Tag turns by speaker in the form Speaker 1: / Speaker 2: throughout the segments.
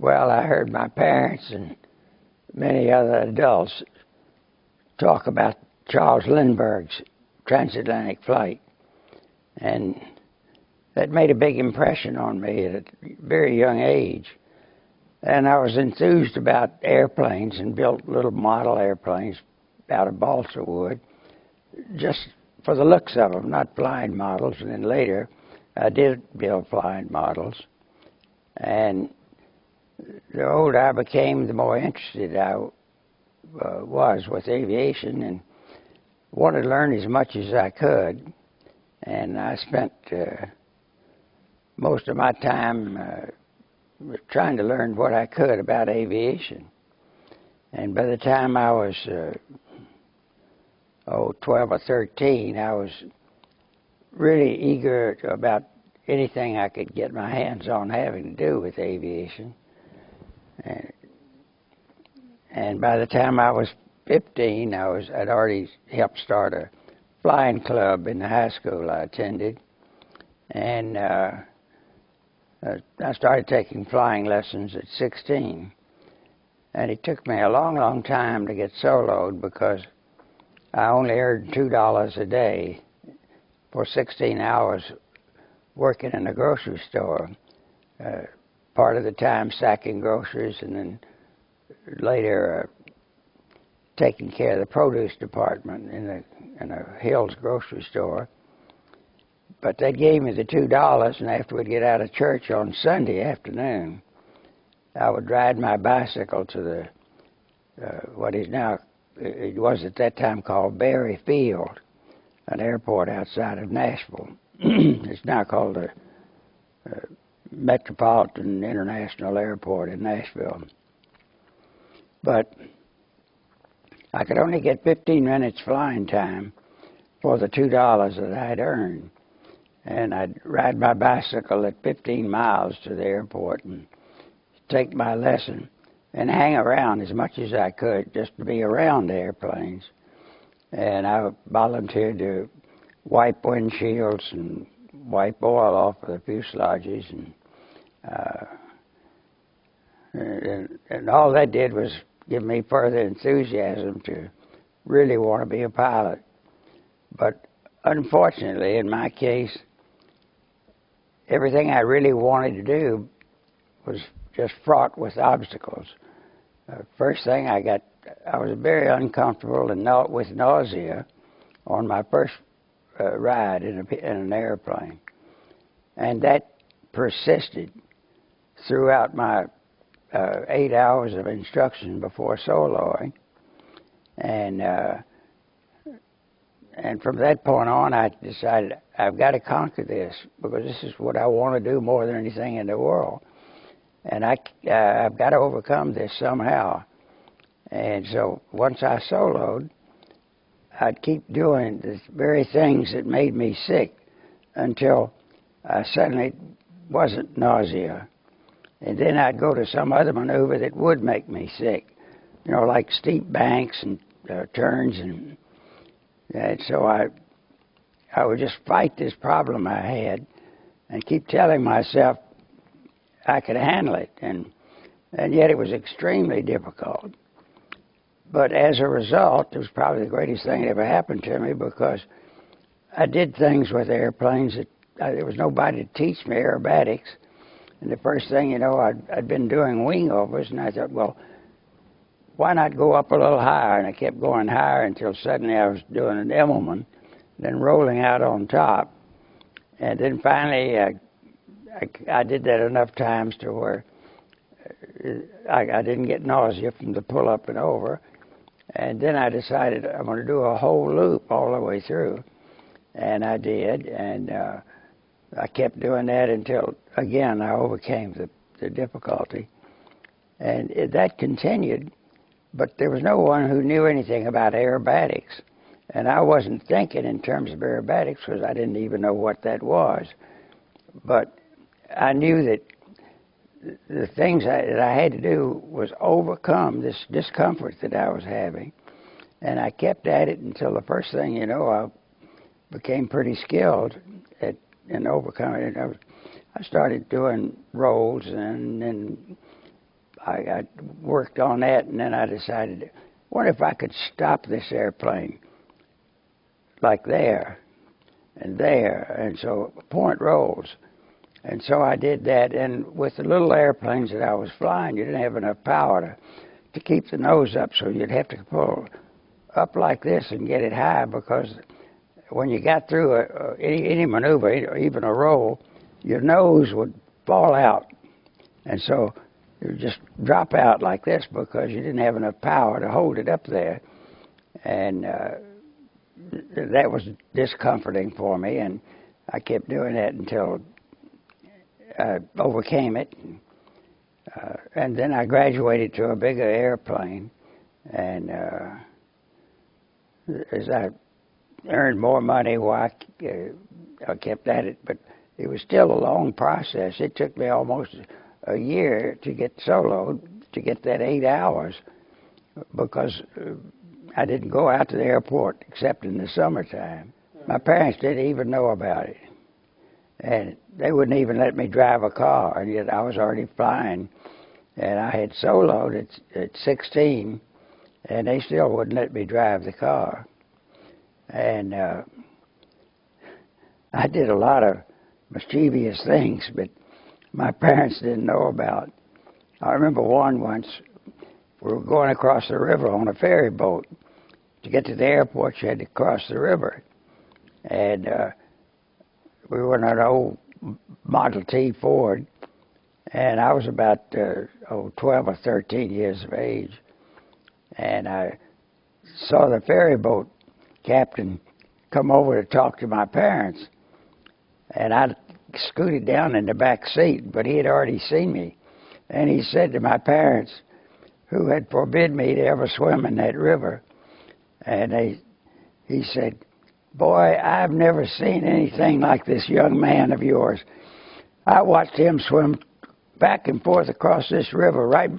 Speaker 1: Well, I heard my parents and many other adults talk about Charles Lindbergh's transatlantic flight, and that made a big impression on me at a very young age. And I was enthused about airplanes and built little model airplanes out of balsa wood, just for the looks of them, not flying models. And then later, I did build flying models. And the older I became, the more interested I was with aviation, and wanted to learn as much as I could. And I spent most of my time trying to learn what I could about aviation. And by the time I was 12 or 13, I was really eager about anything I could get my hands on having to do with aviation. And by the time I was 15, I'd already helped start a flying club in the high school I attended. And I started taking flying lessons at 16. And it took me a long, long time to get soloed because I only earned $2 a day for 16 hours working in a grocery store. Part of the time sacking groceries, and then later taking care of the produce department in a Hills grocery store. But they gave me the $2, and after we'd get out of church on Sunday afternoon, I would ride my bicycle to the what is now, it was at that time called Ferry Field, an airport outside of Nashville. It's now called the Metropolitan International Airport in Nashville. But I could only get 15 minutes flying time for the $2 that I'd earned. And I'd ride my bicycle at 15 miles to the airport and take my lesson and hang around as much as I could just to be around the airplanes. And I volunteered to wipe windshields and wipe oil off of the fuselages, and all that did was give me further enthusiasm to really want to be a pilot. But unfortunately, in my case, everything I really wanted to do was just fraught with obstacles. First thing I was very uncomfortable and with nausea on my first ride in an airplane. And that persisted throughout my 8 hours of instruction before soloing. And from that point on, I decided I've got to conquer this, because this is what I want to do more than anything in the world. And I've got to overcome this somehow. And so once I soloed, I'd keep doing the very things that made me sick until I suddenly wasn't nausea. And then I'd go to some other maneuver that would make me sick, like steep banks and turns. And so I would just fight this problem I had and keep telling myself I could handle it. And yet it was extremely difficult. But as a result, it was probably the greatest thing that ever happened to me, because I did things with airplanes that there was nobody to teach me aerobatics. And the first thing, I'd been doing wing overs, and I thought, well, why not go up a little higher? And I kept going higher until suddenly I was doing an Immelman, then rolling out on top. And then finally, I did that enough times to where I didn't get nausea from the pull up and over. And then I decided I'm going to do a whole loop all the way through. And I did, and I kept doing that until, again, I overcame the difficulty. And that continued, but there was no one who knew anything about aerobatics. And I wasn't thinking in terms of aerobatics because I didn't even know what that was. But I knew that the things that I had to do was overcome this discomfort that I was having. And I kept at it until the first thing you know, I became pretty skilled in overcoming it. I started doing rolls and then I worked on that, and then I decided, what if I could stop this airplane like there and there, and so point rolls. And so I did that, and with the little airplanes that I was flying, you didn't have enough power to keep the nose up, so you'd have to pull up like this and get it high, because when you got through any maneuver, even a roll, your nose would fall out. And so you would just drop out like this because you didn't have enough power to hold it up there. And that was discomforting for me, and I kept doing that until I overcame it. And then I graduated to a bigger airplane, and as I earned more money, I kept at it, but it was still a long process. It took me almost a year to get soloed, to get that 8 hours, because I didn't go out to the airport except in the summertime. My parents didn't even know about it, and they wouldn't even let me drive a car, and yet I was already flying, and I had soloed at 16, and they still wouldn't let me drive the car. And I did a lot of mischievous things, but my parents didn't know about. I remember once, we were going across the river on a ferry boat. To get to the airport, you had to cross the river. And we were in an old Model T Ford, and I was about 12 or 13 years of age. And I saw the ferry boat captain come over to talk to my parents, and I scooted down in the back seat, but he had already seen me. And he said to my parents, who had forbid me to ever swim in that river, and he said, "Boy, I've never seen anything like this young man of yours. I watched him swim back and forth across this river, right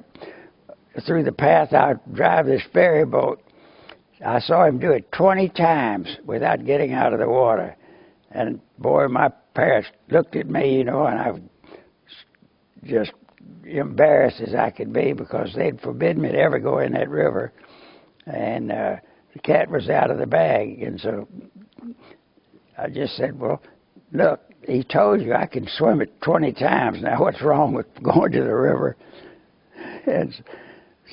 Speaker 1: through the path I drive this ferry boat. I saw him do it 20 times without getting out of the water." And boy, my parents looked at me, and I was just embarrassed as I could be, because they'd forbidden me to ever go in that river. And the cat was out of the bag. And so I just said, "Well, look, he told you I can swim it 20 times. Now what's wrong with going to the river?" And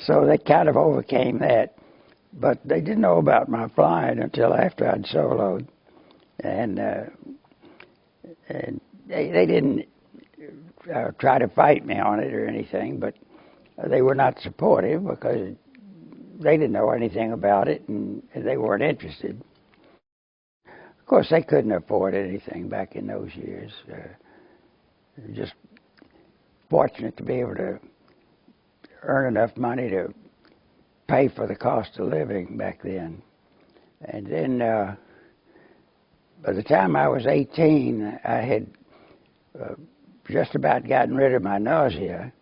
Speaker 1: so they kind of overcame that. But they didn't know about my flying until after I'd soloed. And they didn't try to fight me on it or anything, but they were not supportive because they didn't know anything about it, and they weren't interested. Of course, they couldn't afford anything back in those years. Just fortunate to be able to earn enough money to pay for the cost of living back then. And then by the time I was 18, I had just about gotten rid of my nausea,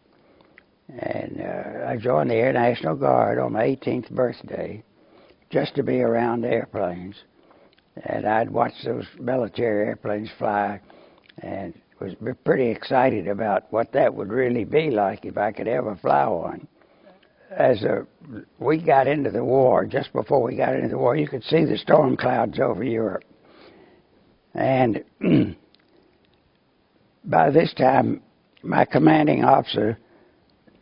Speaker 1: and I joined the Air National Guard on my 18th birthday just to be around airplanes. And I'd watched those military airplanes fly and was pretty excited about what that would really be like if I could ever fly one. As we got into the war, just before we got into the war, you could see the storm clouds over Europe. And by this time, my commanding officer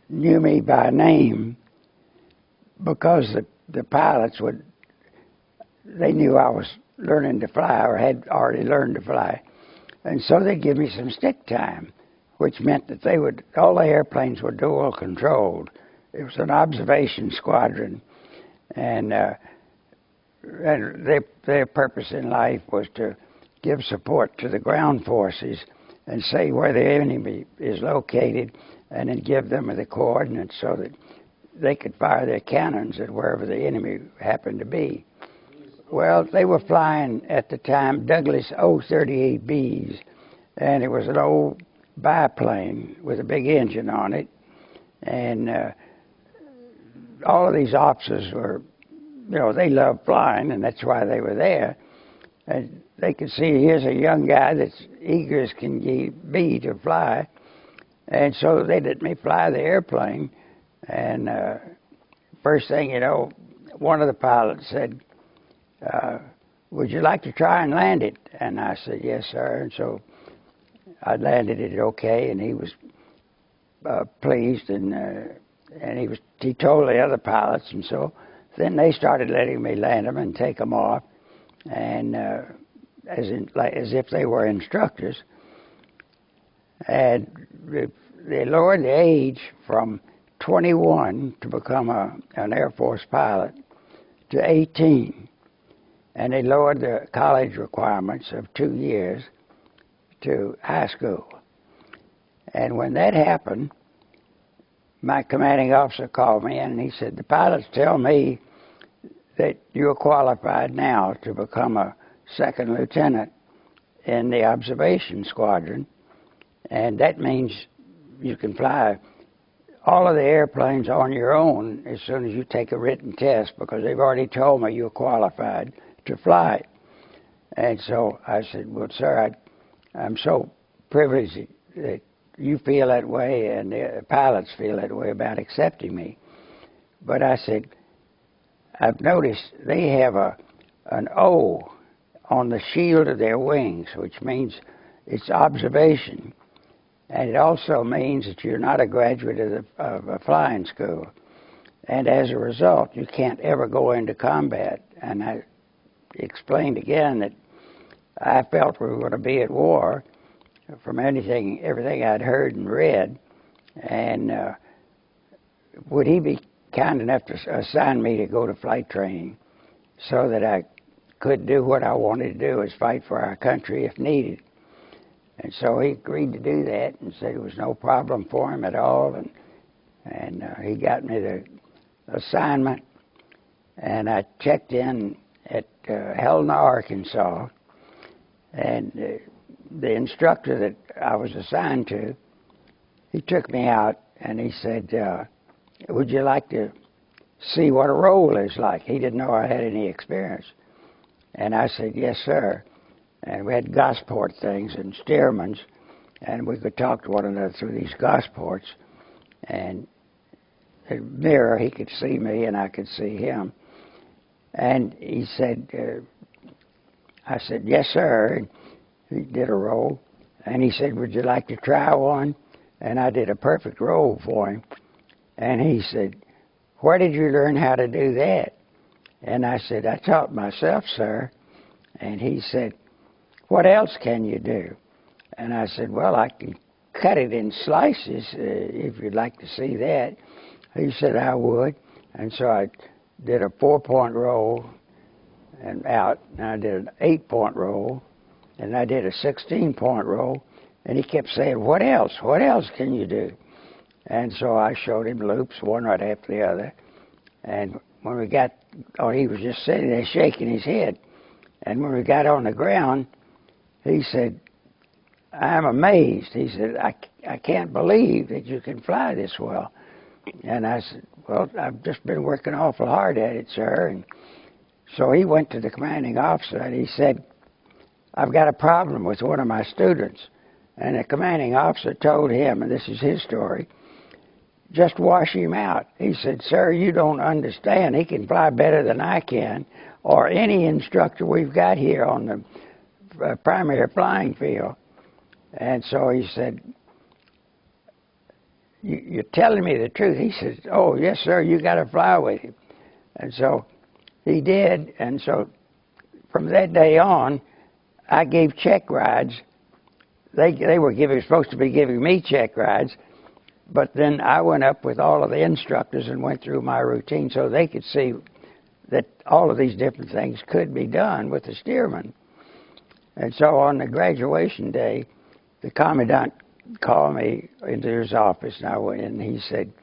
Speaker 1: knew me by name, because the pilots they knew I was learning to fly or had already learned to fly. And so they'd give me some stick time, which meant that all the airplanes were dual controlled. It was an observation squadron, and their purpose in life was to give support to the ground forces and say where the enemy is located, and then give them the coordinates so that they could fire their cannons at wherever the enemy happened to be. Well, they were flying at the time Douglas O-38Bs, and it was an old biplane with a big engine on it, and all of these officers were, they loved flying, and that's why they were there. And they could see, here's a young guy that's eager as can be to fly. And so they let me fly the airplane And first thing you know, one of the pilots said, would you like to try and land it? And I said, yes, sir. And so I landed it okay, and he was pleased, and he told the other pilots, and so then they started letting me land them and take them off, and as if they were instructors. And they lowered the age from 21 to become an Air Force pilot to 18. And they lowered the college requirements of 2 years to high school. And when that happened, my commanding officer called me in and he said, the pilots tell me that you're qualified now to become a second lieutenant in the observation squadron. And that means you can fly all of the airplanes on your own as soon as you take a written test, because they've already told me you're qualified to fly. And so I said, well, sir, I'm so privileged that you feel that way and the pilots feel that way about accepting me. But I said, I've noticed they have an O on the shield of their wings, which means it's observation. And it also means that you're not a graduate of a flying school. And as a result, you can't ever go into combat. And I explained again that I felt we were going to be at war from everything I'd heard and read. And would he be kind enough to assign me to go to flight training so that I could do what I wanted to do, is fight for our country if needed. And so he agreed to do that and said it was no problem for him at all. And he got me the assignment. And I checked in at Helena, Arkansas. And the instructor that I was assigned to, he took me out and he said, would you like to see what a roll is like? He didn't know I had any experience. And I said, yes, sir. And we had Gosport things and Stearmans, and we could talk to one another through these Gosports. And the mirror, he could see me and I could see him. And he said, I said, yes, sir. And he did a roll. And he said, would you like to try one? And I did a perfect roll for him. And he said, where did you learn how to do that? And I said, I taught myself, sir. And he said, what else can you do? And I said, well, I can cut it in slices if you'd like to see that. He said, I would. And so I did a 4-point roll and out, and I did an 8-point roll, and I did a 16-point roll. And he kept saying, what else? What else can you do? And so I showed him loops, one right after the other. And when we got, he was just sitting there shaking his head. And when we got on the ground, he said, I'm amazed. He said, I can't believe that you can fly this well. And I said, well, I've just been working awful hard at it, sir. And so he went to the commanding officer and he said, I've got a problem with one of my students. And the commanding officer told him, and this is his story, just wash him out. He said, sir, you don't understand. He can fly better than I can, or any instructor we've got here on the primary flying field. And so he said, you're telling me the truth. He said, oh, yes, sir, you got to fly with him. And so he did. And so from that day on, I gave check rides. They were supposed to be giving me check rides, but then I went up with all of the instructors and went through my routine so they could see that all of these different things could be done with the Stearman. And so on the graduation day, the commandant called me into his office, and I went in, and he said,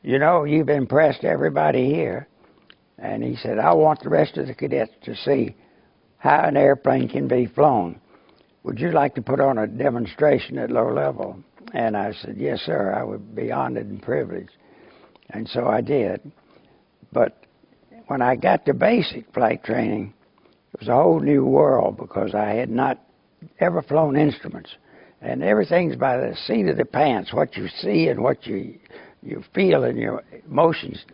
Speaker 1: you know, you've impressed everybody here. And he said, I want the rest of the cadets to see how an airplane can be flown. Would you like to put on a demonstration at low level? And I said, yes, sir, I would be honored and privileged. And so I did. But when I got to basic flight training, it was a whole new world because I had not ever flown instruments. And everything's by the seat of the pants, what you see and what you you feel in your motions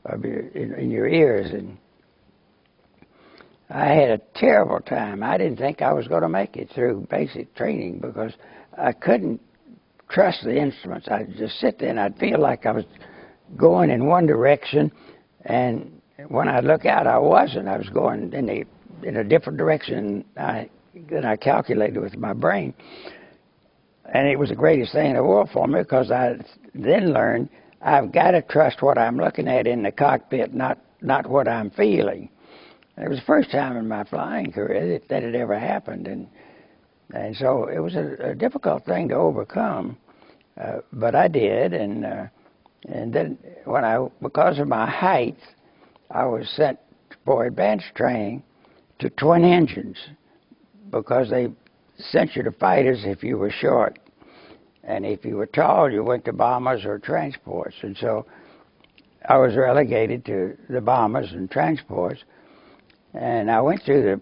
Speaker 1: of in your ears. And I had a terrible time. I didn't think I was going to make it through basic training because I couldn't trust the instruments. I'd just sit there and I'd feel like I was going in one direction, and when I'd look out, I wasn't. I was going in a different direction than I calculated with my brain. And it was the greatest thing in the world for me because I then learned I've got to trust what I'm looking at in the cockpit, not what I'm feeling. It was the first time in my flying career that it ever happened, and so it was a difficult thing to overcome, but I did, and then because of my height, I was sent for advanced training to twin engines because they sent you to fighters if you were short, and if you were tall, you went to bombers or transports, and so I was relegated to the bombers and transports. And I went through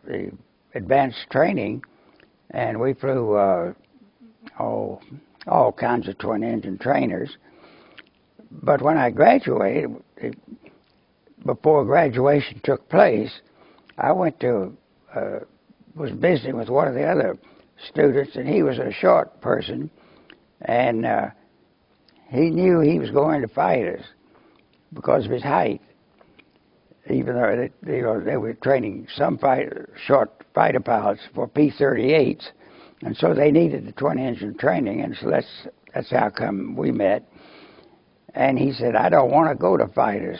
Speaker 1: the advanced training, and we flew all kinds of twin-engine trainers. But when I graduated, before graduation took place, I went to was visiting with one of the other students, and he was a short person, and he knew he was going to fighters because of his height. Even though they were training some short fighter pilots for P-38s, and so they needed the twin-engine training, and so that's how come we met. And he said, "I don't want to go to fighters."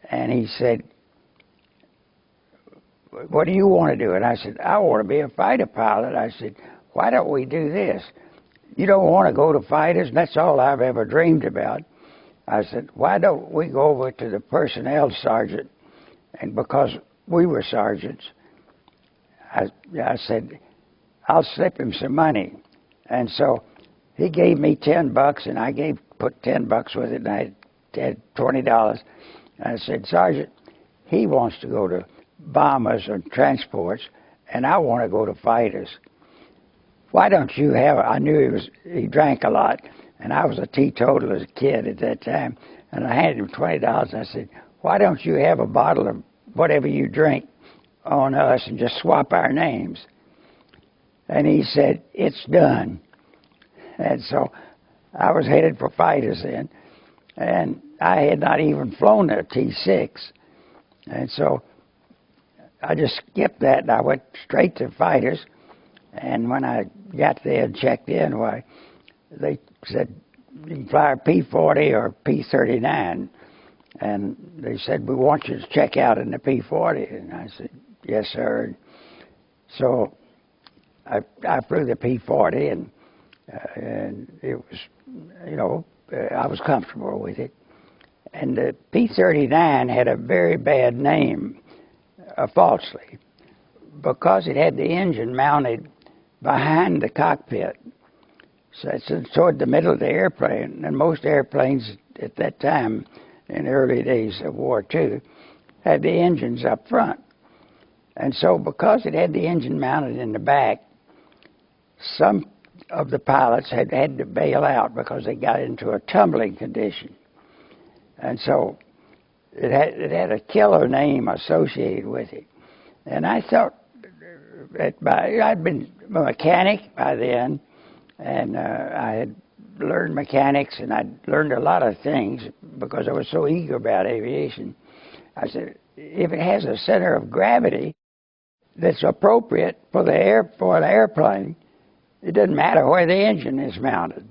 Speaker 1: And he said, "What do you want to do?" And I said, "I want to be a fighter pilot." I said, "Why don't we do this? You don't want to go to fighters, and that's all I've ever dreamed about." I said, "Why don't we go over to the personnel sergeant?" And because we were sergeants, I said, "I'll slip him some money." And so he gave me $10, and I put $10 with it, and I had $20. And I said, "Sergeant, he wants to go to bombers and transports, and I want to go to fighters. Why don't you have?" I knew he drank a lot. And I was a teetotaler as a kid at that time. And I handed him $20. And I said, "Why don't you have a bottle of whatever you drink on us and just swap our names?" And he said, "It's done." And so I was headed for fighters then. And I had not even flown a T-6. And so I just skipped that, and I went straight to fighters. And when I got there and checked in, why, they said, "You can fly a P-40 or P-39. And they said, "We want you to check out in the P-40. And I said, "Yes, sir." And so I flew the P-40, and it was, I was comfortable with it. And the P-39 had a very bad name, falsely, because it had the engine mounted behind the cockpit. So it's toward the middle of the airplane, and most airplanes at that time, in the early days of War II, had the engines up front. And so because it had the engine mounted in the back, some of the pilots had to bail out because they got into a tumbling condition. And so it had a killer name associated with it. And I thought, I'd been a mechanic by then, and I had learned mechanics, and I'd learned a lot of things because I was so eager about aviation. I said, if it has a center of gravity that's appropriate for the airplane, it doesn't matter where the engine is mounted.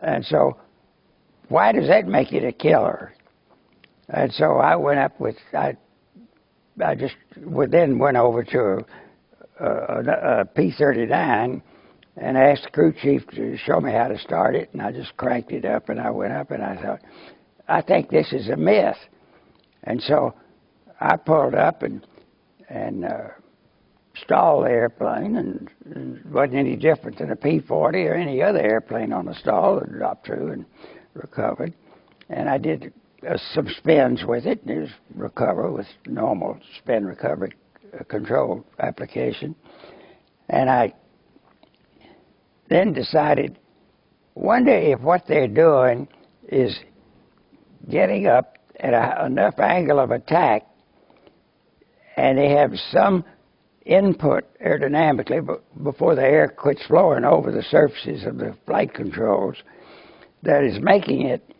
Speaker 1: And so, why does that make it a killer? And so I went up with, I just then went over to a P-39 and asked the crew chief to show me how to start it, and I just cranked it up, and I went up, and I thought, I think this is a myth. And so I pulled up and stalled the airplane, and it wasn't any different than a P-40 or any other airplane on the stall. It dropped through and recovered. And I did some spins with it, and it was recover with normal spin recovery control application. And I then decided wonder if what they're doing is getting up at enough angle of attack, and they have some input aerodynamically before the air quits flowing over the surfaces of the flight controls that is making it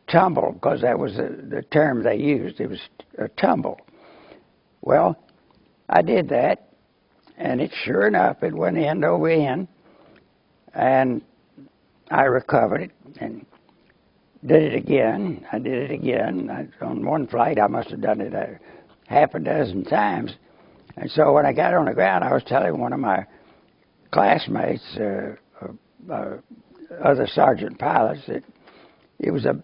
Speaker 1: tumble, because that was the term they used. It was a tumble. Well, I did that, and it sure enough, it went end over end, and I recovered it and did it again. I did it again. On one flight, I must have done it half a dozen times. And so when I got on the ground, I was telling one of my classmates, other sergeant pilots, that it was a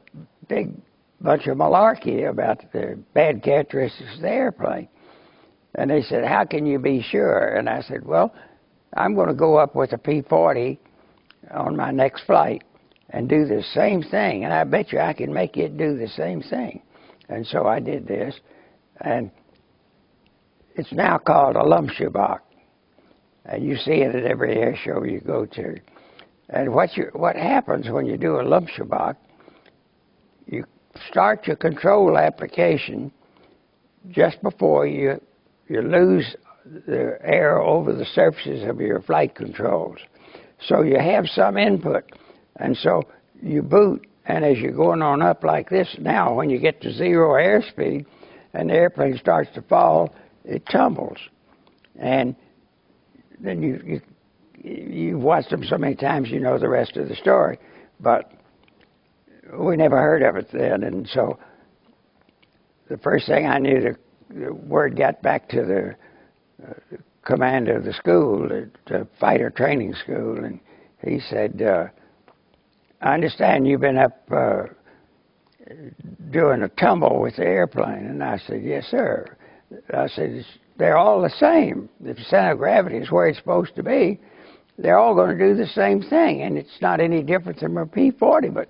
Speaker 1: big bunch of malarkey about the bad characteristics of the airplane. And they said, how can you be sure? And I said, well, I'm going to go up with a P-40 on my next flight and do the same thing, and I bet you I can make it do the same thing. And so I did this, and it's now called a Lumpschuhbach, and you see it at every air show you go to. And what happens when you do a Lumpschuhbach, you start your control application just before you lose the air over the surfaces of your flight controls. So you have some input. And so you boot, and as you're going on up like this, now when you get to zero airspeed and the airplane starts to fall, it tumbles. And then you've watched them so many times, you know the rest of the story. But we never heard of it then. And so the first thing I knew, the word got back to the commander of the school, the fighter training school, and he said, I understand you've been up doing a tumble with the airplane. And I said, yes, sir. I said, they're all the same. If the center of gravity is where it's supposed to be, they're all going to do the same thing. And it's not any different than a P-40, but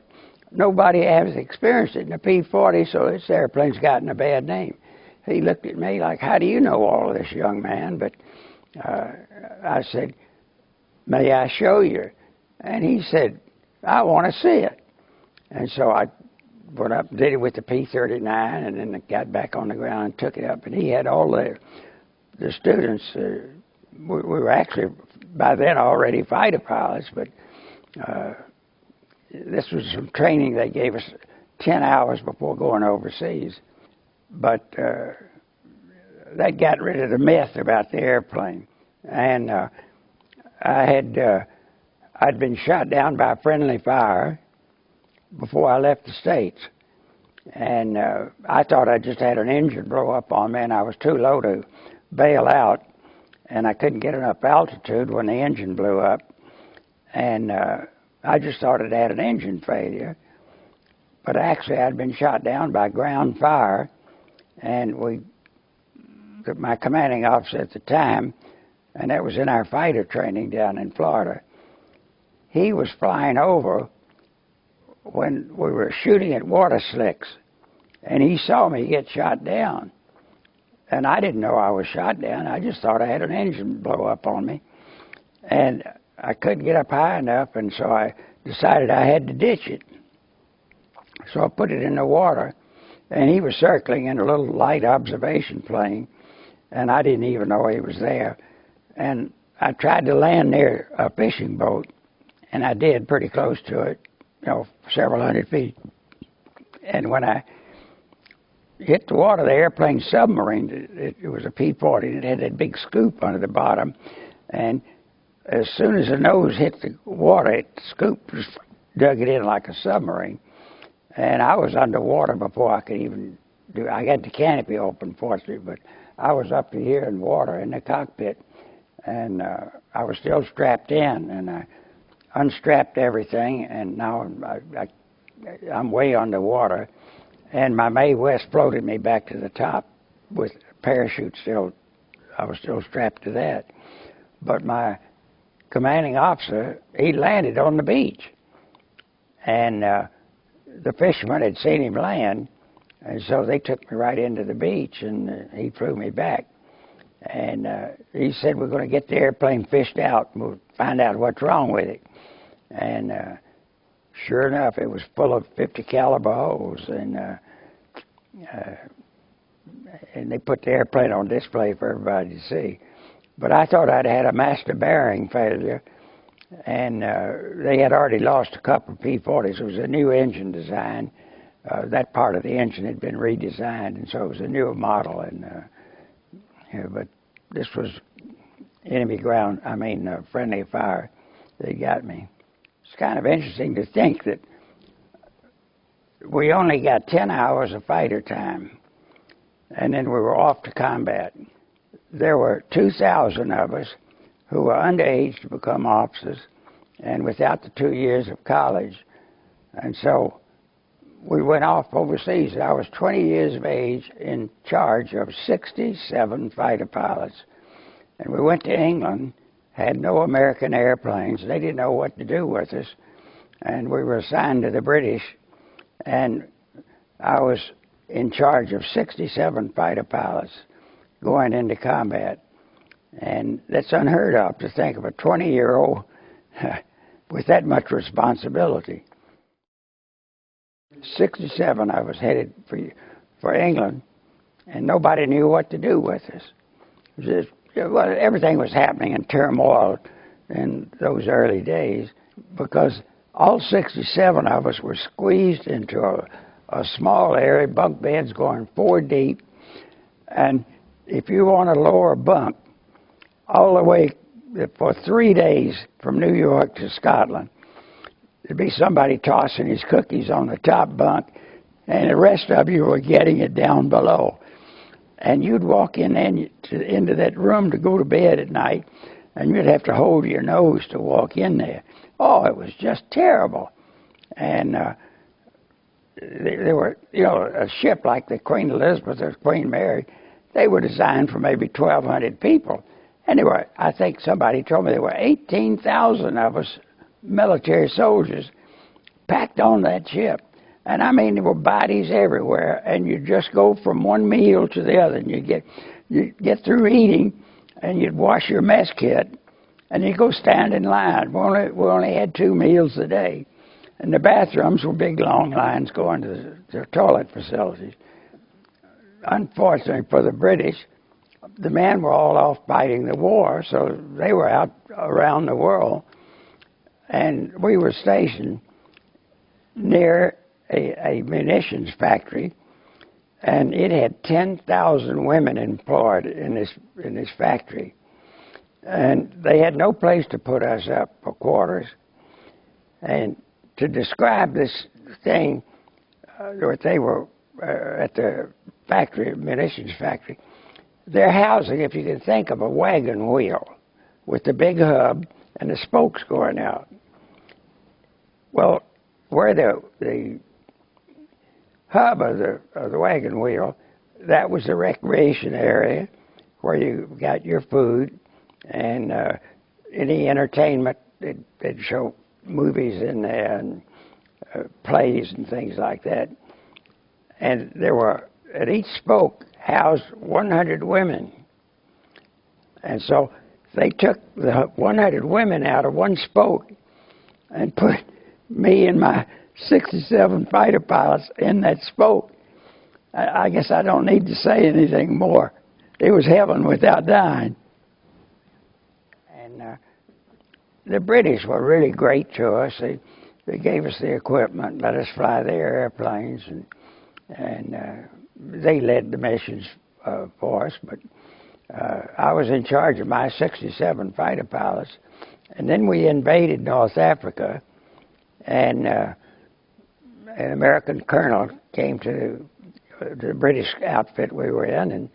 Speaker 1: nobody has experienced it in a P-40, so this airplane's gotten a bad name. He looked at me like, how do you know all of this, young man? But I said, may I show you? And he said, I want to see it. And so I went up and did it with the P-39, and then got back on the ground and took it up. And he had all the students. We were actually, by then, already fighter pilots, but this was some training they gave us 10 hours before going overseas. But that got rid of the myth about the airplane. And I'd been shot down by friendly fire before I left the States. And I thought I just had an engine blow up on me, and I was too low to bail out. And I couldn't get enough altitude when the engine blew up. And I just thought it had an engine failure. But actually, I'd been shot down by ground fire. And my commanding officer at the time, and that was in our fighter training down in Florida, he was flying over when we were shooting at water slicks, and he saw me get shot down. And I didn't know I was shot down. I just thought I had an engine blow up on me. And I couldn't get up high enough, and so I decided I had to ditch it. So I put it in the water, and he was circling in a little light observation plane, and I didn't even know he was there. And I tried to land near a fishing boat, and I did pretty close to it, several hundred feet. And when I hit the water, the airplane submarined. It was a P-40, and it had that big scoop under the bottom. And as soon as the nose hit the water, the scoop just dug it in like a submarine. And I was underwater before I could even do it. I got the canopy open, fortunately, but I was up to here in water in the cockpit. And I was still strapped in, and I unstrapped everything, and now I'm way underwater. And my Mae West floated me back to the top with parachute still. I was still strapped to that. But my commanding officer, he landed on the beach. And the fishermen had seen him land, and so they took me right into the beach, and he flew me back. And he said, we're going to get the airplane fished out, and we'll find out what's wrong with it. And sure enough, it was full of 50 caliber holes, and they put the airplane on display for everybody to see. But I thought I'd had a master bearing failure, and they had already lost a couple of P-40s. It was a new engine design. That part of the engine had been redesigned, and so it was a newer model. And but this was enemy ground, friendly fire. They got me. It's kind of interesting to think that we only got 10 hours of fighter time, and then we were off to combat. There were 2,000 of us who were underage to become officers and without the 2 years of college. And so we went off overseas. I was 20 years of age, in charge of 67 fighter pilots. And we went to England, had no American airplanes. They didn't know what to do with us. And we were assigned to the British. And I was in charge of 67 fighter pilots going into combat. And that's unheard of, to think of a 20-year-old with that much responsibility. 67 I was headed for England, and nobody knew what to do with us. Well, everything was happening in turmoil in those early days, because all 67 of us were squeezed into a small area, bunk beds going 4 deep, and if you want a lower bunk, all the way for 3 days from New York to Scotland, there'd be somebody tossing his cookies on the top bunk, and the rest of you were getting it down below. And you'd walk into that room to go to bed at night, and you'd have to hold your nose to walk in there. Oh, it was just terrible. And they were, a ship like the Queen Elizabeth or Queen Mary, they were designed for maybe 1,200 people. Anyway, I think somebody told me there were 18,000 of us military soldiers packed on that ship. And there were bodies everywhere, and you just go from one meal to the other, and you get through eating, and you'd wash your mess kit, and you go stand in line. We only had 2 meals a day, and the bathrooms were big long lines going to the toilet facilities. Unfortunately for the British, the men were all off fighting the war, so they were out around the world, and we were stationed near a munitions factory, and it had 10,000 women employed in this factory, and they had no place to put us up for quarters. And to describe this thing, they were at the factory, munitions factory, their housing, if you can think of a wagon wheel with the big hub and the spokes going out. Well, where the hub of the wagon wheel, that was the recreation area where you got your food and any entertainment. They'd show movies in there and plays and things like that. And there were, at each spoke, housed 100 women. And so they took the 100 women out of one spoke and put me and my 67 fighter pilots in that spoke. I guess I don't need to say anything more. It was heaven without dying. And the British were really great to us. They gave us the equipment, let us fly their airplanes, and they led the missions for us. But I was in charge of my 67 fighter pilots. And then we invaded North Africa, and an American colonel came to the British outfit we were in, and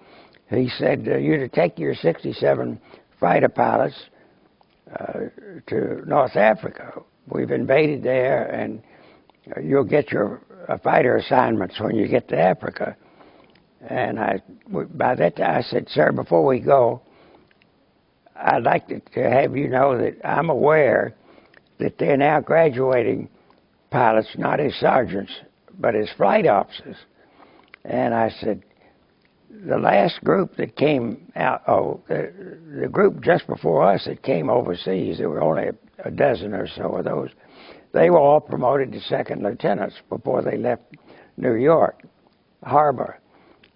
Speaker 1: he said, you're to take your 67 fighter pilots to North Africa. We've invaded there, and you'll get your fighter assignments when you get to Africa. And by that time I said, sir, before we go, I'd like to have you know that I'm aware that they're now graduating pilots not as sergeants, but as flight officers. And I said, the last group that came out, the group just before us that came overseas, there were only a dozen or so of those. they were all promoted to second lieutenants before they left New York Harbor.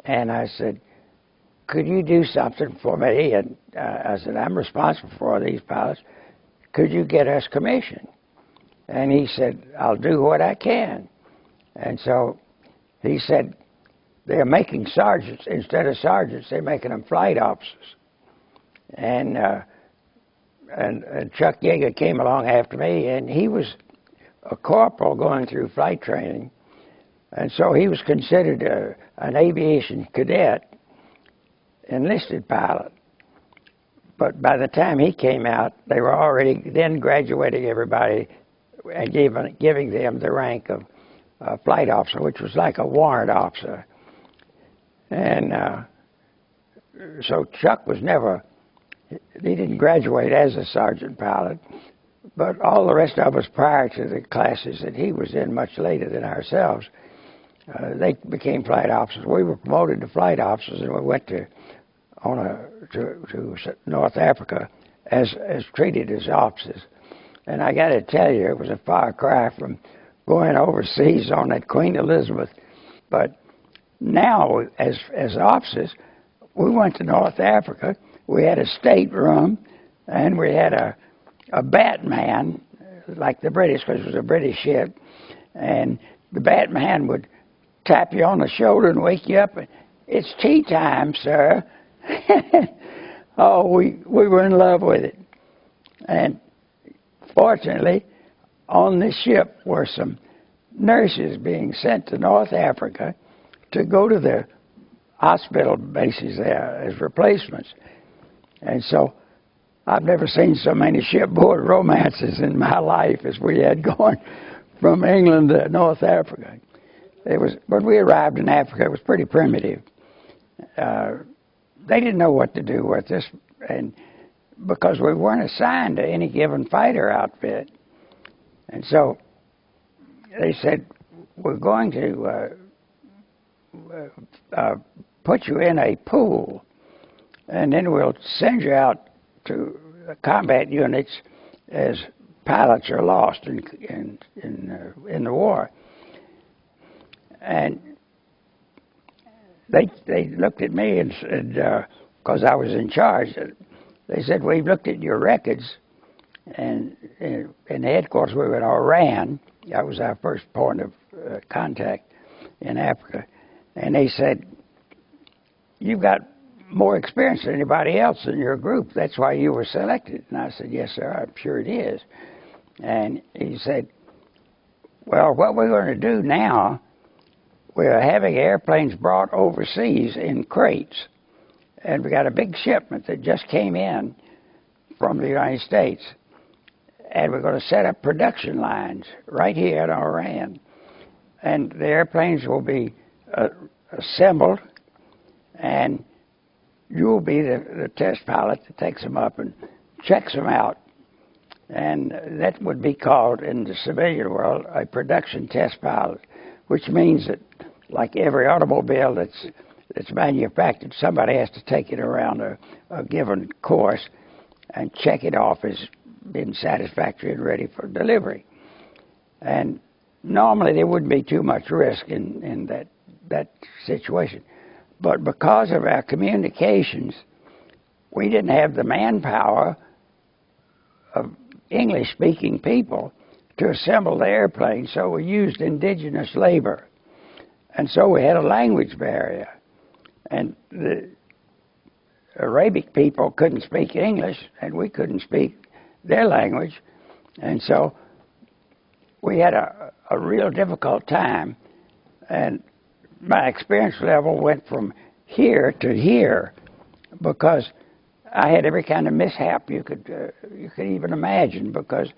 Speaker 1: And I said, could you do something for me? And I said, I'm responsible for these pilots. Could you get us commissioned? And he said, I'll do what I can. And so he said, they're making sergeants. Instead of sergeants, they're making them flight officers. And Chuck Yeager came along after me, and he was a corporal going through flight training. And so he was considered an aviation cadet, enlisted pilot. But by the time he came out, they were already then graduating everybody and giving them the rank of flight officer, which was like a warrant officer. And so Chuck was never, he didn't graduate as a sergeant pilot, but all the rest of us prior to the classes that he was in, much later than ourselves, they became flight officers. We were promoted to flight officers, and we went to North Africa as treated as officers. And I got to tell you, it was a far cry from going overseas on that Queen Elizabeth. But now, as officers, we went to North Africa. We had a stateroom, and we had a batman, like the British, because it was a British ship. And the batman would tap you on the shoulder and wake you up. It's tea time, sir. Oh, we were in love with it. And fortunately, on this ship were some nurses being sent to North Africa to go to the hospital bases there as replacements. And so I've never seen so many shipboard romances in my life as we had going from England to North Africa. It was, when we arrived in Africa, it was pretty primitive. They didn't know what to do with us, and because we weren't assigned to any given fighter outfit. And so they said, we're going to put you in a pool, and then we'll send you out to combat units as pilots are lost in the war. And they looked at me and said, because I was in charge, they said, we've looked at your records, and in the headquarters we were in Iran. That was our first point of contact in Africa. And they said, you've got more experience than anybody else in your group. That's why you were selected. And I said, yes, sir, I'm sure it is. And he said, well, what we're going to do now, we're having airplanes brought overseas in crates. And we got a big shipment that just came in from the United States. And we're going to set up production lines right here in Iran. And the airplanes will be assembled, and you'll be the test pilot that takes them up and checks them out. And that would be called, in the civilian world, a production test pilot, which means that, like every automobile that's manufactured, somebody has to take it around a given course and check it off as being satisfactory and ready for delivery. And normally there wouldn't be too much risk in that situation. But because of our communications, we didn't have the manpower of English-speaking people to assemble the airplane, so we used indigenous labor. And so we had a language barrier. And the Arabic people couldn't speak English, and we couldn't speak their language. And so we had a real difficult time. And my experience level went from here to here because I had every kind of mishap you could even imagine, because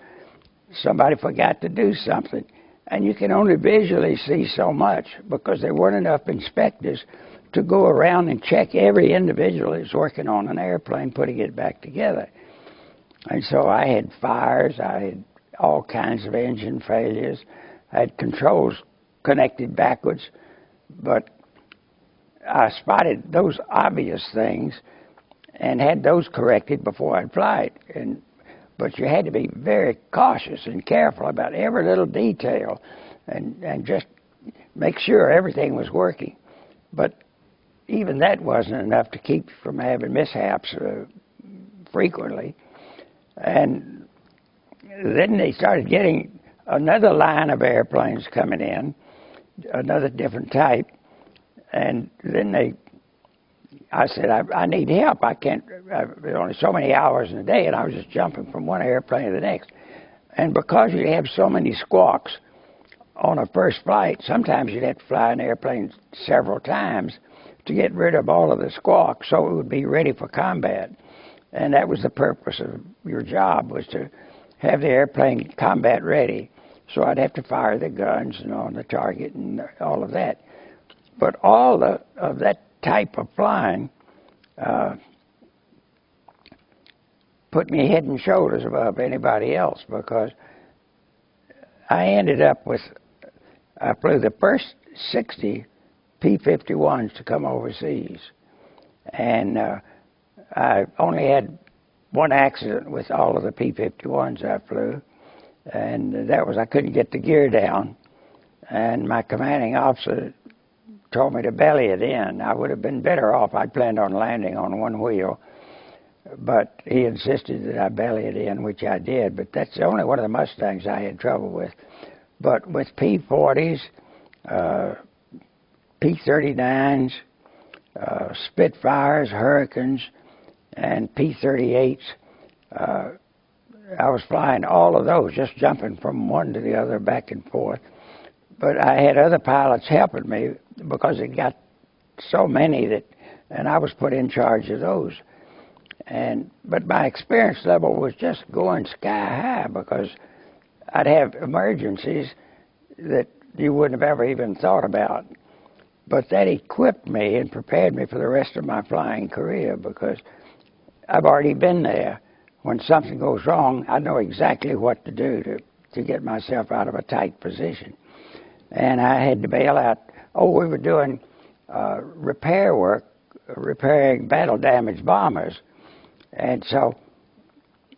Speaker 1: somebody forgot to do something. And you can only visually see so much because there weren't enough inspectors to go around and check every individual who's working on an airplane, putting it back together. And so I had fires, I had all kinds of engine failures, I had controls connected backwards, but I spotted those obvious things and had those corrected before I'd fly it. And but you had to be very cautious and careful about every little detail and just make sure everything was working. But even that wasn't enough to keep you from having mishaps frequently. And then they started getting another line of airplanes coming in, another different type, and then I said, I need help. I can't, there's only so many hours in a day, and I was just jumping from one airplane to the next. And because you have so many squawks on a first flight, sometimes you'd have to fly an airplane several times to get rid of all of the squawks so it would be ready for combat. And that was the purpose of your job, was to have the airplane combat ready. So I'd have to fire the guns and on the target and all of that. But all of that type of flying put me head and shoulders above anybody else, because I ended up with, I flew the first 60 P-51s to come overseas. And I only had one accident with all of the P-51s I flew, and that was I couldn't get the gear down. And my commanding officer told me to belly it in. I would have been better off. I'd planned on landing on one wheel, but he insisted that I belly it in, which I did. But that's only one of the Mustangs I had trouble with. But with P-40s, P-39s, Spitfires, Hurricanes, and P-38s, I was flying all of those, just jumping from one to the other, back and forth. But I had other pilots helping me because it got so many that, and I was put in charge of those. But my experience level was just going sky high, because I'd have emergencies that you wouldn't have ever even thought about. But that equipped me and prepared me for the rest of my flying career, because I've already been there. When something goes wrong, I know exactly what to do to get myself out of a tight position. And I had to bail out. We were doing repair work, repairing battle-damaged bombers. And so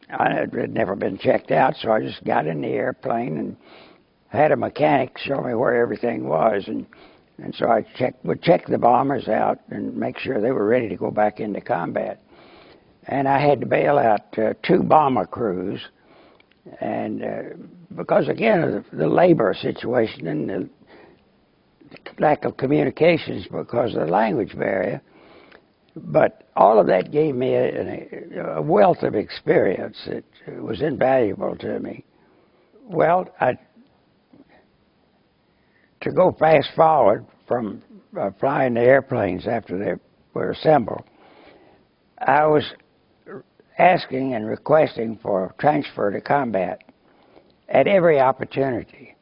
Speaker 1: I had never been checked out, so I just got in the airplane and had a mechanic show me where everything was. And so I would check the bombers out and make sure they were ready to go back into combat. And I had to bail out 2 bomber crews. And because, again, of the labor situation and the lack of communications because of the language barrier. But all of that gave me a wealth of experience that was invaluable to me. Well, to go fast forward from flying the airplanes after they were assembled, I was asking and requesting for transfer to combat at every opportunity.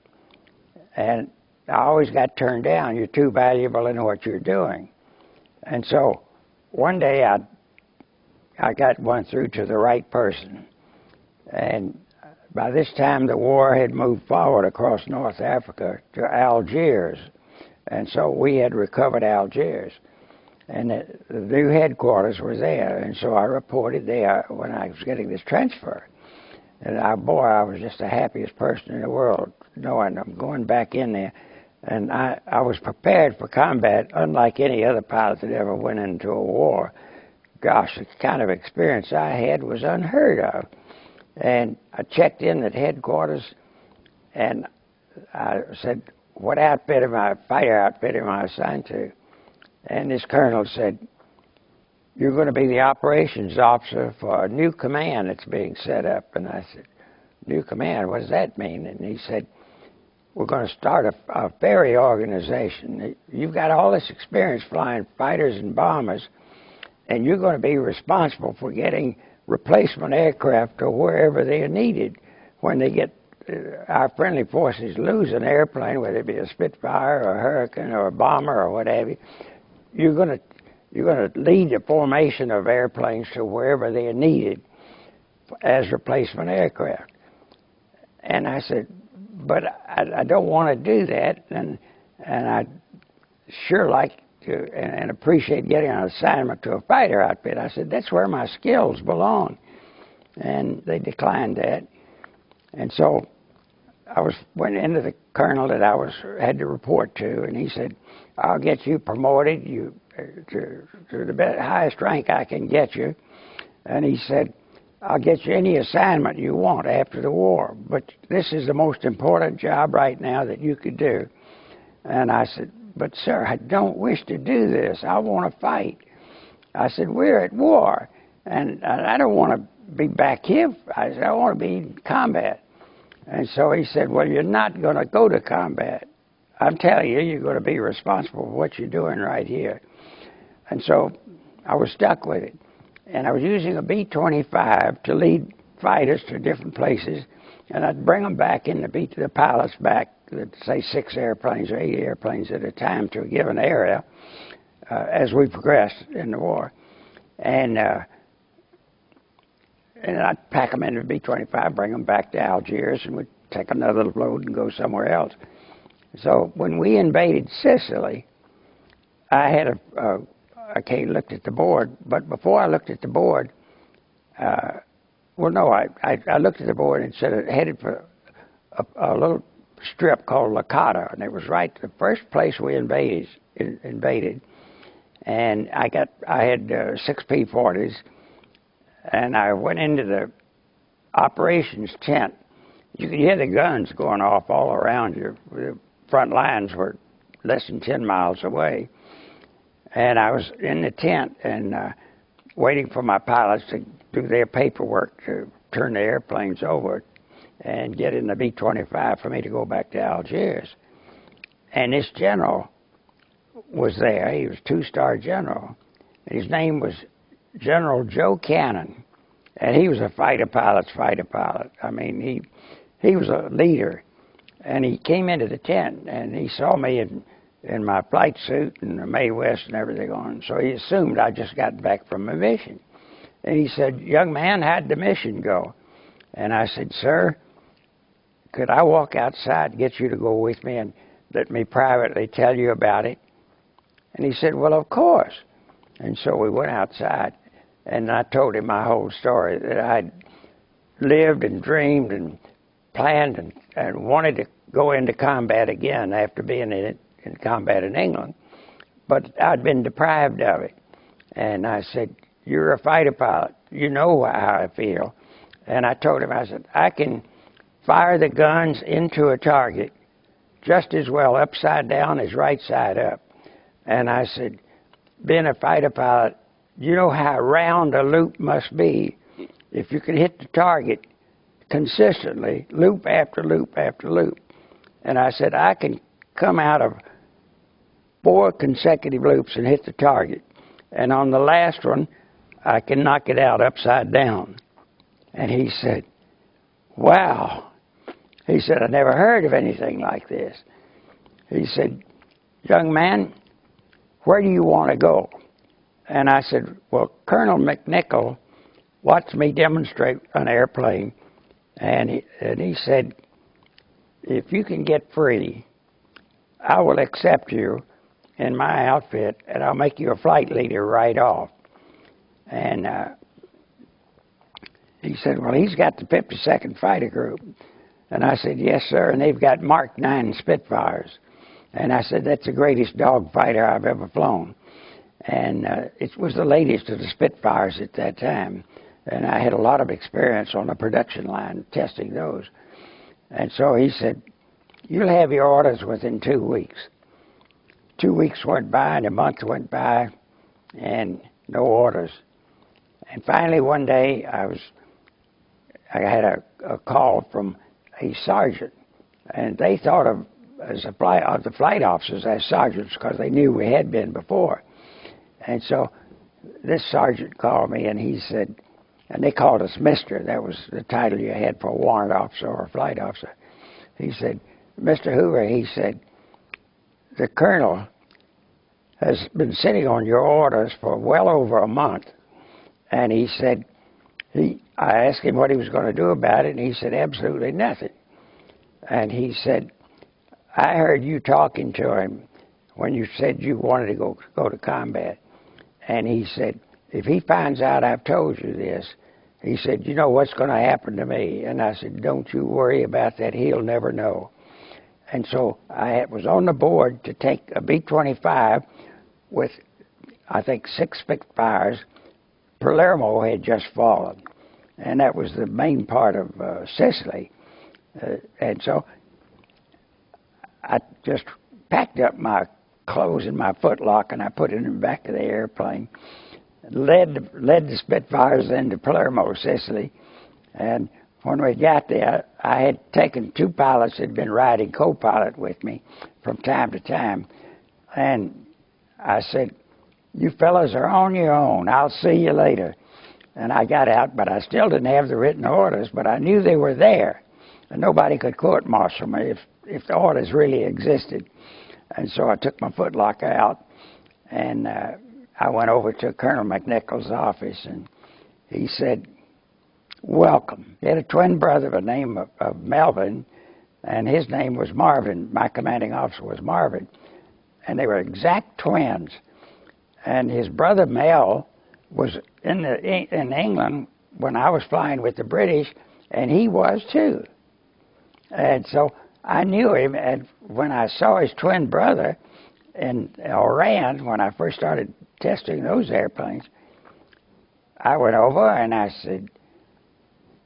Speaker 1: And I always got turned down. You're too valuable in what you're doing. And so one day I got one through to the right person. And by this time the war had moved forward across North Africa to Algiers. And so we had recovered Algiers. And the new headquarters were there. And so I reported there when I was getting this transfer. And I was just the happiest person in the world, knowing I'm going back in there. And I was prepared for combat, unlike any other pilot that ever went into a war. Gosh, the kind of experience I had was unheard of. And I checked in at headquarters, and I said, what fighter outfit am I assigned to? And this colonel said, you're going to be the operations officer for a new command that's being set up. And I said, new command, what does that mean? And he said, we're going to start a ferry organization. You've got all this experience flying fighters and bombers, and you're going to be responsible for getting replacement aircraft to wherever they are needed. When they get our friendly forces lose an airplane, whether it be a Spitfire or a Hurricane or a bomber or what have you, you're going to lead the formation of airplanes to wherever they are needed as replacement aircraft. And I said, but I don't want to do that, and I sure like to and appreciate getting an assignment to a fighter outfit. I said, that's where my skills belong. and they declined that. And so I went into the colonel that I had to report to, and he said, "I'll get you promoted to the highest rank I can get you." And he said, "I'll get you any assignment you want after the war, but this is the most important job right now that you could do." And I said, "But sir, I don't wish to do this. I want to fight." I said, "We're at war, and I don't want to be back here." I said, "I want to be in combat." And so he said, "Well, you're not going to go to combat. I'm telling you, you're going to be responsible for what you're doing right here." And so I was stuck with it. And I was using a B-25 to lead fighters to different places, and I'd bring them back in the pilots back, say 6 airplanes or 8 airplanes at a time to a given area as we progressed in the war. And I'd pack them into the B-25, bring them back to Algiers, and we'd take another load and go somewhere else. So when we invaded Sicily, I had I looked at the board, but before I looked at the board, I looked at the board and said it headed for a little strip called Licata, and it was right the first place we invaded. And I had 6 P-40s, and I went into the operations tent. You could hear the guns going off all around you. The front lines were less than 10 miles away. And I was in the tent and waiting for my pilots to do their paperwork to turn the airplanes over and get in the B-25 for me to go back to Algiers. And this general was there. He was a 2-star general. His name was General Joe Cannon, and he was a fighter pilot. I mean, he was a leader. And he came into the tent, and he saw me in my flight suit and the Mae West and everything on. So he assumed I just got back from a mission. And he said, "Young man, how'd the mission go?" And I said, "Sir, could I walk outside and get you to go with me and let me privately tell you about it?" And he said, "Well, of course." And so we went outside, and I told him my whole story, that I'd lived and dreamed and planned and wanted to go into combat again after being in combat in England, but I'd been deprived of it. And I said, "You're a fighter pilot. You know how I feel." And I told him, I said, "I can fire the guns into a target just as well upside down as right side up." And I said, "Being a fighter pilot, you know how round a loop must be. If you can hit the target consistently, loop after loop after loop." And I said, "I can come out of 4 consecutive loops and hit the target. And on the last one, I can knock it out upside down." And he said, "Wow." He said, "I never heard of anything like this." He said, "Young man, where do you want to go?" And I said, "Well, Colonel McNichol watched me demonstrate an airplane, and he said, if you can get free, I will accept you in my outfit, and I'll make you a flight leader right off." And he said, "Well, he's got the 52nd Fighter Group." And I said, "Yes, sir, and they've got Mark 9 Spitfires." And I said, "That's the greatest dogfighter I've ever flown." And it was the latest of the Spitfires at that time. And I had a lot of experience on the production line testing those. And so he said, "You'll have your orders within 2 weeks." 2 weeks went by, and a month went by, and no orders. And finally, one day, I had a call from a sergeant, and they thought of the flight officers as sergeants because they knew we had been before. And so this sergeant called me, and he said, and they called us Mister. That was the title you had for a warrant officer or a flight officer. He said, "Mr. Hoover," he said, "the colonel has been sitting on your orders for well over a month." And he said, I asked him what he was going to do about it, and he said, "Absolutely nothing." And he said, "I heard you talking to him when you said you wanted to go to combat." And he said, "If he finds out I've told you this, he said, you know what's going to happen to me? And I said, don't you worry about that. He'll never know. And so I was on the board to take a B-25 with, I think, 6 Spitfires. Palermo had just fallen, and that was the main part of Sicily. And so I just packed up my clothes in my footlock, and I put it in the back of the airplane, led the Spitfires into Palermo, Sicily. And when we got there, I had taken 2 pilots that had been riding co-pilot with me from time to time. And I said, you fellas are on your own. I'll see you later. And I got out, but I still didn't have the written orders, but I knew they were there. And nobody could court-martial me if the orders really existed. And so I took my footlock out, and I went over to Colonel McNichol's office, and he said, welcome. He had a twin brother by the name of Melvin, and his name was Marvin. My commanding officer was Marvin. And they were exact twins. And his brother Mel was in England when I was flying with the British, and he was too. And so I knew him, and when I saw his twin brother in Oran, when I first started testing those airplanes, I went over and I said,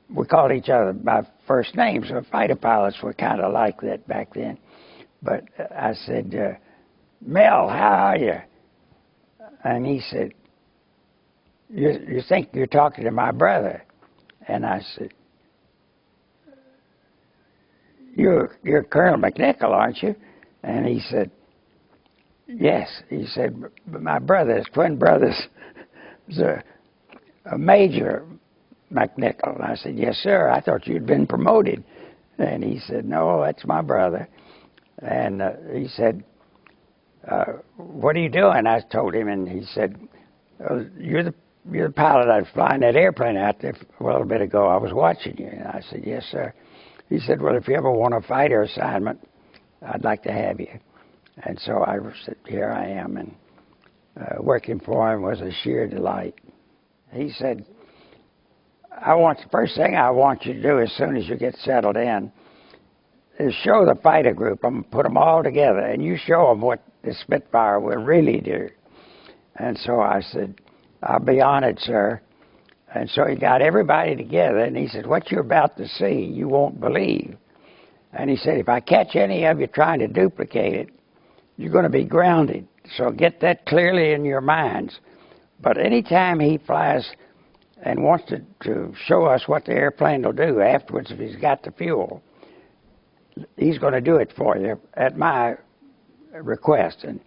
Speaker 1: we called each other by first names, so fighter pilots were kind of like that back then. But I said, Mel, how are you? And he said, you think you're talking to my brother? And I said, you're Colonel McNichol, aren't you? And he said, yes. He said, but my brothers, twin brothers, was a Major McNichol. And I said, yes, sir. I thought you'd been promoted. And he said, no, that's my brother. And he said, what are you doing? I told him, and he said, you're the pilot I was flying that airplane out there a little bit ago. I was watching you. And I said, yes, sir. He said, well, if you ever want a fighter assignment, I'd like to have you. And so I said, here I am. And working for him was a sheer delight. He said, the first thing I want you to do as soon as you get settled in is show the fighter group. I'm going to put them all together, and you show them what the Spitfire will really do. And so I said, I'll be honored, sir. And so he got everybody together, and he said, what you're about to see, you won't believe. And he said, if I catch any of you trying to duplicate it, you're going to be grounded. So get that clearly in your minds. But anytime he flies and wants to show us what the airplane will do afterwards if he's got the fuel, he's going to do it for you at my request. And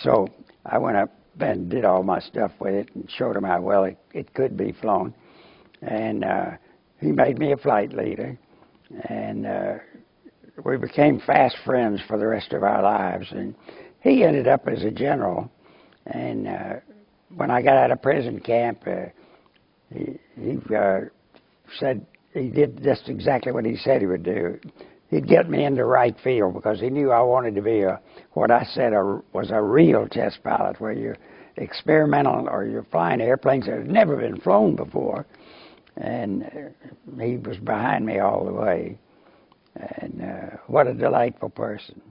Speaker 1: so I went up and did all my stuff with it and showed him how well it could be flown. And he made me a flight leader. And we became fast friends for the rest of our lives. And he ended up as a general. And when I got out of prison camp, he said he did just exactly what he said he would do. He'd get me into right field because he knew I wanted to be what I said was a real test pilot, where you're experimental or you're flying airplanes that had never been flown before. And he was behind me all the way. And what a delightful person.